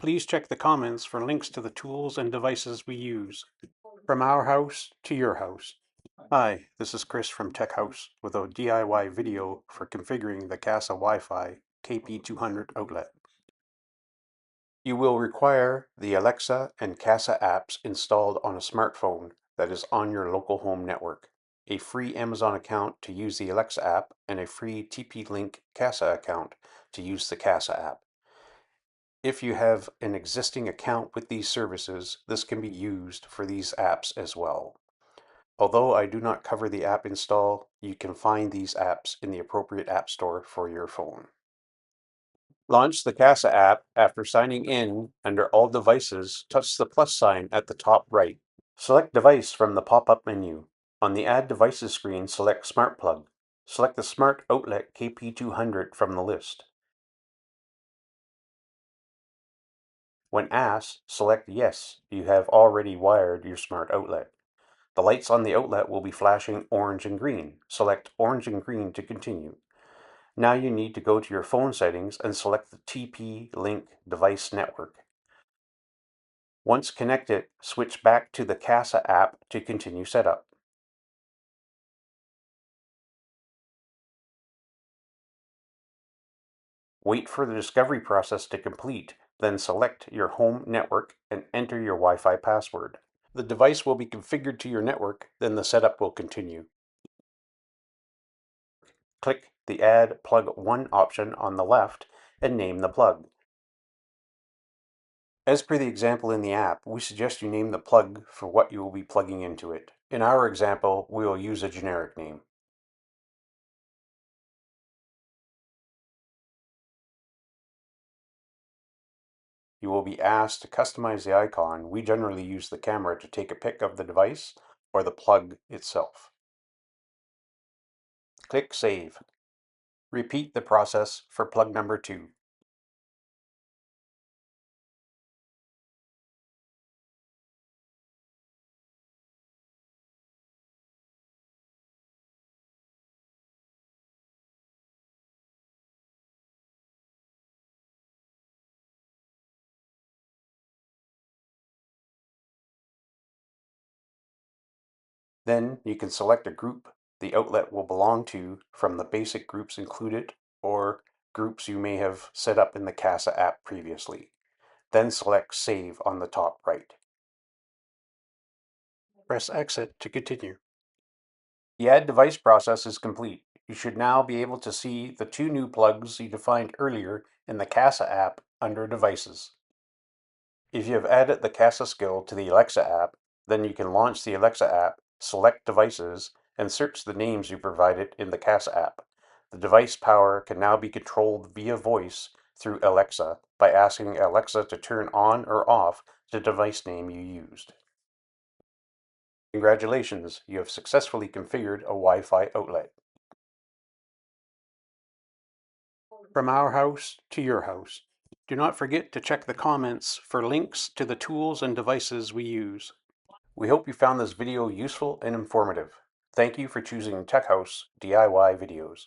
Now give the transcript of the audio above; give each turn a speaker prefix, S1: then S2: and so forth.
S1: Please check the comments for links to the tools and devices we use. From our house to your house. Hi, this is Chris from Tech-HAUS with a DIY video for configuring the CASA Wi-Fi KP200 outlet. You will require the Alexa and CASA apps installed on a smartphone that is on your local home network, a free Amazon account to use the Alexa app, and a free TP-Link CASA account to use the CASA app. If you have an existing account with these services, this can be used for these apps as well. Although I do not cover the app install, you can find these apps in the appropriate app store for your phone. Launch the CASA app after signing in. Under All Devices, touch the plus sign at the top right. Select Device from the pop-up menu. On the Add Devices screen, select Smart Plug. Select the Smart Outlet KP200 from the list. When asked, select Yes, you have already wired your smart outlet. The lights on the outlet will be flashing orange and green. Select orange and green to continue. Now you need to go to your phone settings and select the TP-Link device network. Once connected, switch back to the CASA app to continue setup. Wait for the discovery process to complete, then select your home network and enter your Wi-Fi password. The device will be configured to your network, then the setup will continue. Click the Add Plug 1 option on the left and name the plug. As per the example in the app, we suggest you name the plug for what you will be plugging into it. In our example, we will use a generic name. You will be asked to customize the icon. We generally use the camera to take a pic of the device or the plug itself. Click Save. Repeat the process for plug number 2. Then you can select a group the outlet will belong to from the basic groups included or groups you may have set up in the CASA app previously. Then select Save on the top right. Press Exit to continue. The Add Device process is complete. You should now be able to see the 2 new plugs you defined earlier in the CASA app under Devices. If you have added the CASA skill to the Alexa app, then you can launch the Alexa app, select Devices, and search the names you provided in the CASA app. The device power can now be controlled via voice through Alexa by asking Alexa to turn on or off the device name you used. Congratulations, you have successfully configured a Wi-Fi outlet. From our house to your house. Do not forget to check the comments for links to the tools and devices we use. We hope you found this video useful and informative. Thank you for choosing Tech-HAUS DIY videos.